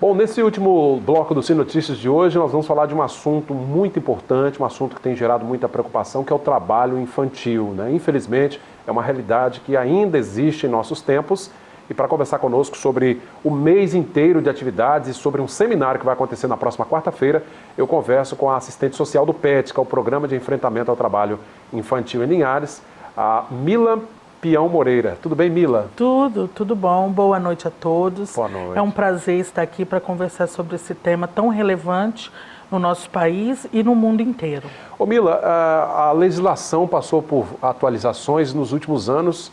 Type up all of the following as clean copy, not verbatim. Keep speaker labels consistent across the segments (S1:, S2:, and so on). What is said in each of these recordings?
S1: Bom, nesse último bloco do Cine Notícias de hoje, nós vamos falar de um assunto muito importante, um assunto que tem gerado muita preocupação, que é o trabalho infantil, né? Infelizmente, é uma realidade que ainda existe em nossos tempos. E para conversar conosco sobre o mês inteiro de atividades e sobre um seminário que vai acontecer na próxima quarta-feira, eu converso com a assistente social do PET, que é o Programa de Enfrentamento ao Trabalho Infantil em Linhares, a Mila Pião Moreira. Tudo bem, Mila?
S2: Tudo bom. Boa noite a todos.
S1: Boa noite.
S2: É um prazer estar aqui para conversar sobre esse tema tão relevante no nosso país e no mundo inteiro.
S1: Ô Mila, a legislação passou por atualizações nos últimos anos.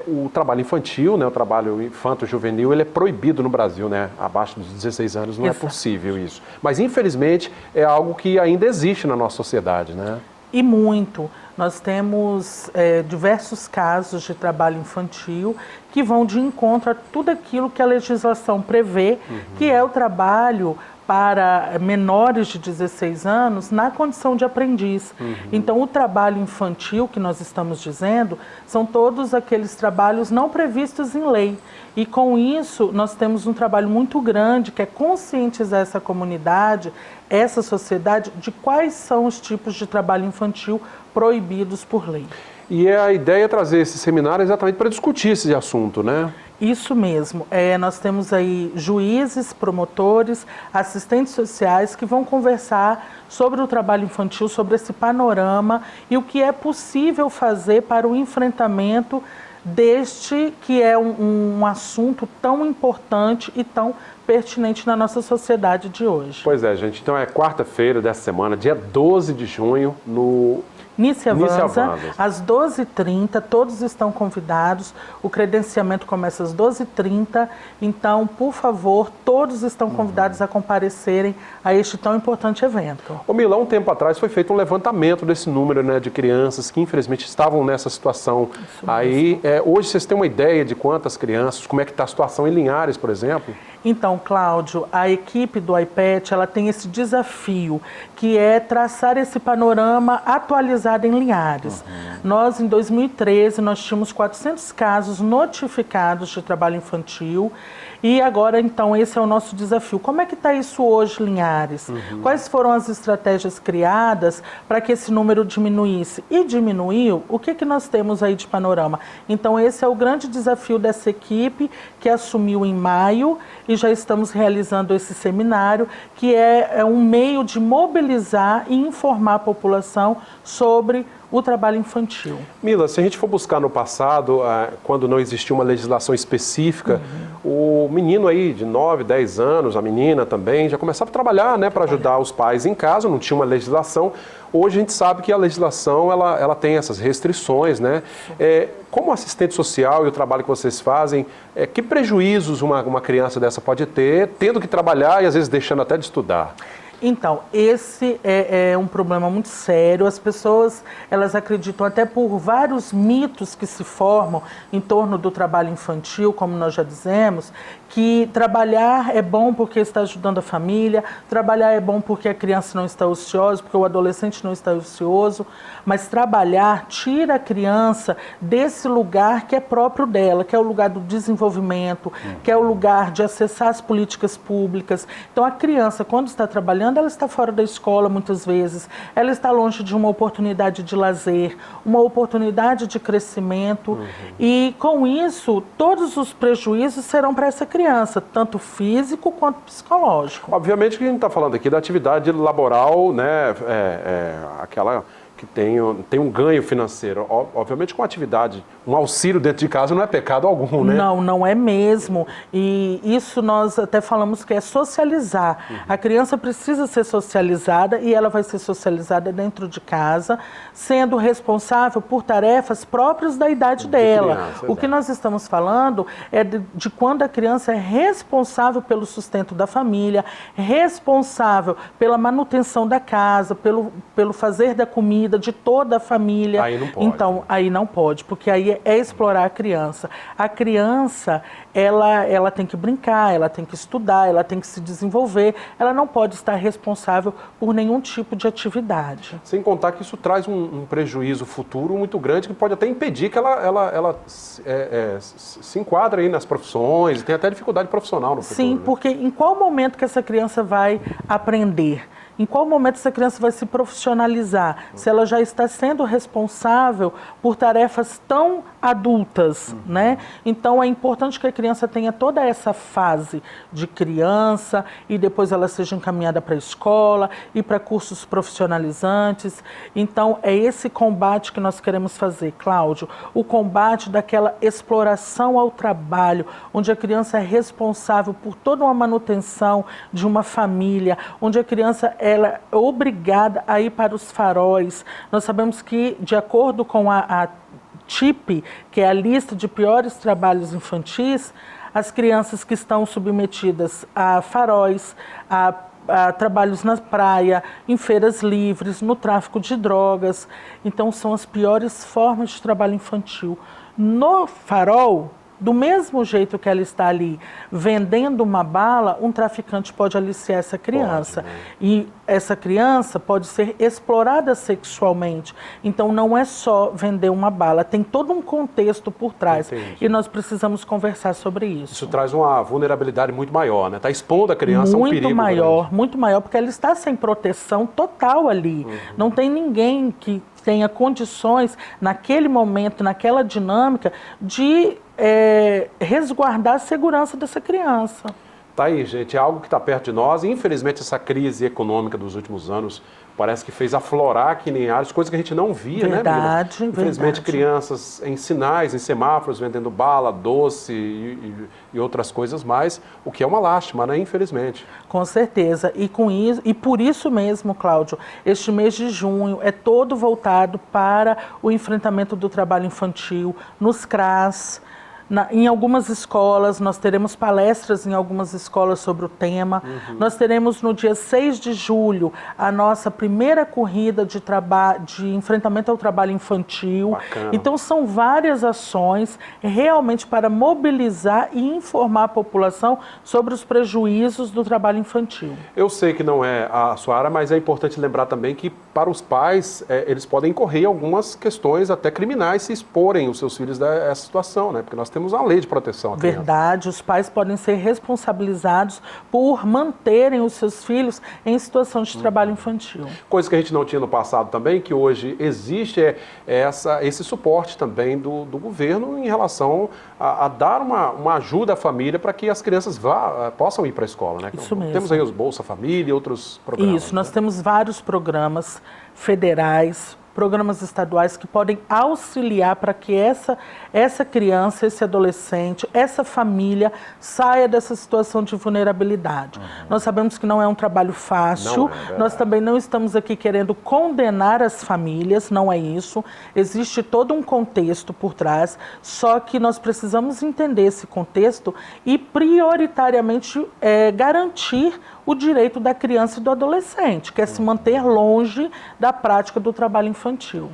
S1: O trabalho infantil, né, o trabalho infanto-juvenil, ele é proibido no Brasil, né? Abaixo dos 16 anos não é possível isso. Mas, infelizmente, é algo que ainda existe na nossa sociedade, né?
S2: E muito. Nós temos diversos casos de trabalho infantil que vão de encontro a tudo aquilo que a legislação prevê, que é o trabalho para menores de 16 anos na condição de aprendiz. Então, o trabalho infantil que nós estamos dizendo são todos aqueles trabalhos não previstos em lei. E com isso, nós temos um trabalho muito grande que é conscientizar essa comunidade, essa sociedade, de quais são os tipos de trabalho infantil proibidos por lei.
S1: E a ideia é trazer esse seminário exatamente para discutir esse assunto, né?
S2: Isso mesmo. Nós temos aí juízes, promotores, assistentes sociais que vão conversar sobre o trabalho infantil, sobre esse panorama e o que é possível fazer para o enfrentamento deste que é um assunto tão importante e tão pertinente na nossa sociedade de hoje.
S1: Pois é, gente. Então é quarta-feira dessa semana, dia 12 de junho, no
S2: Nice Avanza, às 12h30, todos estão convidados, o credenciamento começa às 12h30, então, por favor, todos estão convidados a comparecerem a este tão importante evento.
S1: Ô Mila, um tempo atrás foi feito um levantamento desse número, né, de crianças que infelizmente estavam nessa situação. Aí, hoje vocês têm uma ideia de quantas crianças, como é que está a situação em Linhares, por exemplo?
S2: Então, Cláudio, a equipe do IPET, ela tem esse desafio, que é traçar esse panorama atualizado em Linhares. Nós, em 2013, nós tínhamos 400 casos notificados de trabalho infantil e agora, então, esse é o nosso desafio. Como é que está isso hoje, Linhares? Quais foram as estratégias criadas para que esse número diminuísse? E diminuiu, o que nós temos aí de panorama? Então, esse é o grande desafio dessa equipe que assumiu em maio e já estamos realizando esse seminário, que é um meio de mobilizar e informar a população sobre o trabalho infantil.
S1: Mila, se a gente for buscar no passado, quando não existia uma legislação específica, o menino aí de 9, 10 anos, a menina também, já começava a trabalhar, né, para ajudar os pais em casa, não tinha uma legislação. Hoje a gente sabe que a legislação ela tem essas restrições, né? Como assistente social e o trabalho que vocês fazem, que prejuízos uma criança dessa pode ter, tendo que trabalhar e às vezes deixando até de estudar?
S2: Então, esse é um problema muito sério. As pessoas, elas acreditam até por vários mitos que se formam em torno do trabalho infantil, como nós já dizemos, que trabalhar é bom porque está ajudando a família, trabalhar é bom porque a criança não está ociosa, porque o adolescente não está ocioso, mas trabalhar tira a criança desse lugar que é próprio dela, que é o lugar do desenvolvimento, que é o lugar de acessar as políticas públicas. Então, a criança, quando está trabalhando, ela está fora da escola muitas vezes, ela está longe de uma oportunidade de lazer, uma oportunidade de crescimento e com isso todos os prejuízos serão para essa criança, tanto físico quanto psicológico.
S1: Obviamente que a gente está falando aqui da atividade laboral, né, aquela que tem um ganho financeiro. Obviamente com atividade, um auxílio dentro de casa não é pecado algum, né?
S2: Não, não é mesmo. E isso nós até falamos que é socializar. A criança precisa ser socializada e ela vai ser socializada dentro de casa, sendo responsável por tarefas próprias da idade dela.
S1: Criança,
S2: o que nós estamos falando é de quando a criança é responsável pelo sustento da família, responsável pela manutenção da casa, pelo fazer da comida, vida de toda a família.
S1: Aí não pode.
S2: Então, aí não pode, porque aí é explorar a criança. A criança, ela tem que brincar, ela tem que estudar, ela tem que se desenvolver, ela não pode estar responsável por nenhum tipo de atividade.
S1: Sem contar que isso traz um prejuízo futuro muito grande, que pode até impedir que ela se enquadre aí nas profissões, e tem até dificuldade profissional no futuro.
S2: Sim, porque em qual momento que essa criança vai aprender? Em qual momento essa criança vai se profissionalizar? Se ela já está sendo responsável por tarefas tão adultas, né? Então é importante que a criança tenha toda essa fase de criança e depois ela seja encaminhada para a escola e para cursos profissionalizantes. Então é esse combate que nós queremos fazer, Cláudio, o combate daquela exploração ao trabalho, onde a criança é responsável por toda uma manutenção de uma família, onde a criança ela é obrigada a ir para os faróis. Nós sabemos que, de acordo com a TIP, que é a lista de piores trabalhos infantis, as crianças que estão submetidas a faróis, a trabalhos na praia, em feiras livres, no tráfico de drogas. Então, são as piores formas de trabalho infantil. No farol, do mesmo jeito que ela está ali vendendo uma bala, um traficante pode aliciar essa criança.
S1: Pode, né?
S2: E essa criança pode ser explorada sexualmente. Então, não é só vender uma bala, tem todo um contexto por trás.
S1: Entendi.
S2: E nós precisamos conversar sobre isso.
S1: Isso traz uma vulnerabilidade muito maior, né? Está expondo a criança a um perigo
S2: Muito maior, porque ela está sem proteção total ali. Não tem ninguém que tenha condições, naquele momento, naquela dinâmica, de resguardar a segurança dessa criança.
S1: Tá aí, gente, é algo que está perto de nós. Infelizmente, essa crise econômica dos últimos anos parece que fez aflorar aqui em áreas, coisas que a gente não via, né, Mila? Infelizmente, crianças em sinais, em semáforos, vendendo bala, doce e outras coisas mais, o que é uma lástima, né, infelizmente.
S2: Com certeza. E com isso, e por isso mesmo, Cláudio, este mês de junho é todo voltado para o enfrentamento do trabalho infantil nos CRAS. Em algumas escolas, nós teremos palestras em algumas escolas sobre o tema. Nós teremos no dia 6 de julho a nossa primeira corrida de enfrentamento ao trabalho infantil.
S1: Bacana.
S2: Então, são várias ações realmente para mobilizar e informar a população sobre os prejuízos do trabalho infantil.
S1: Eu sei que não é a sua área, mas é importante lembrar também que para os pais, eles podem incorrer algumas questões até criminais se exporem os seus filhos a essa situação, né? Porque nós temos uma lei de proteção à criança.
S2: Verdade, os pais podem ser responsabilizados por manterem os seus filhos em situação de trabalho infantil.
S1: Coisa que a gente não tinha no passado também, que hoje existe esse suporte também do governo em relação a dar uma ajuda à família para que as crianças possam ir para a escola, né?
S2: Isso mesmo.
S1: Temos aí os Bolsa Família e outros programas.
S2: Isso, nós temos vários programas federais, programas estaduais que podem auxiliar para que essa criança, esse adolescente, essa família saia dessa situação de vulnerabilidade. Nós sabemos que não é um trabalho fácil, nós também não estamos aqui querendo condenar as famílias, não é isso. Existe todo um contexto por trás, só que nós precisamos entender esse contexto e prioritariamente garantir o direito da criança e do adolescente, que é se manter longe da prática do trabalho infantil.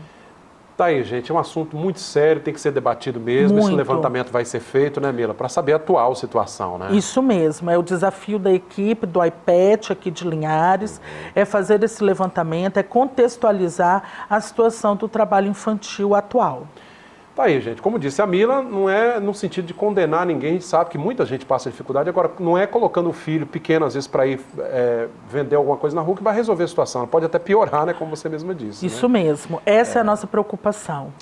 S1: Tá aí, gente, é um assunto muito sério, tem que ser debatido mesmo.
S2: Muito.
S1: Esse levantamento vai ser feito, né, Mila, para saber a atual situação, né?
S2: Isso mesmo, é o desafio da equipe do IPET aqui de Linhares, é fazer esse levantamento, é contextualizar a situação do trabalho infantil atual.
S1: Tá aí, gente. Como disse a Mila, não é no sentido de condenar ninguém. A gente sabe que muita gente passa dificuldade. Agora, não é colocando o filho pequeno, às vezes, para ir vender alguma coisa na rua que vai resolver a situação. Pode até piorar, né? Como você mesma disse.
S2: Isso mesmo. Essa é a nossa preocupação.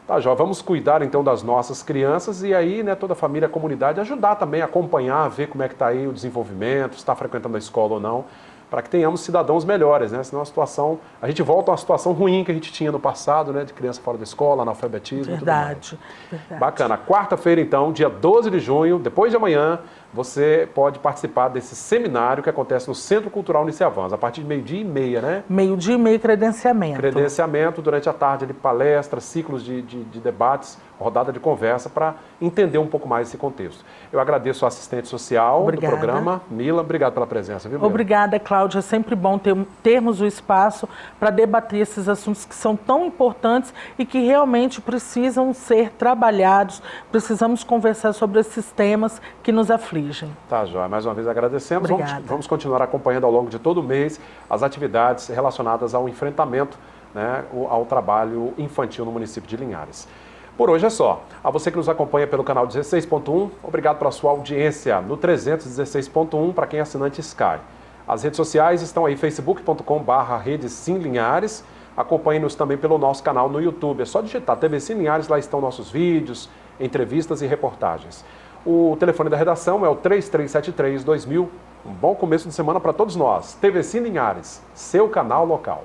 S1: Tá, Jó. Vamos cuidar, então, das nossas crianças e aí, né, toda a família, a comunidade, ajudar também a acompanhar, ver como é que está aí o desenvolvimento, se está frequentando a escola ou não, para que tenhamos cidadãos melhores, né? Senão a gente volta a uma situação ruim que a gente tinha no passado, né? De criança fora da escola, analfabetismo e tudo mais.
S2: Verdade.
S1: Bacana. Quarta-feira, então, dia 12 de junho, depois de amanhã, você pode participar desse seminário que acontece no Centro Cultural Uniciavans, a partir de 12h30, né?
S2: 12h30, credenciamento.
S1: Credenciamento, durante a tarde, palestras, ciclos de debates, rodada de conversa, para entender um pouco mais esse contexto. Eu agradeço a assistente social do programa, Mila. Obrigado pela presença, viu, Mila?
S2: Obrigada, Cláudia. É sempre bom termos o espaço para debater esses assuntos que são tão importantes e que realmente precisam ser trabalhados. Precisamos conversar sobre esses temas que nos afligem.
S1: Tá, Joia. Mais uma vez agradecemos. Vamos continuar acompanhando ao longo de todo o mês as atividades relacionadas ao enfrentamento, né, ao trabalho infantil no município de Linhares. Por hoje é só. A você que nos acompanha pelo canal 16.1, obrigado pela sua audiência no 316.1 para quem é assinante Sky. As redes sociais estão aí, facebook.com/Rede Sim Linhares. Acompanhe-nos também pelo nosso canal no YouTube. É só digitar TV Sim Linhares, lá estão nossos vídeos, entrevistas e reportagens. O telefone da redação é o 3373-2000. Um bom começo de semana para todos nós. TV Sim Linhares, seu canal local.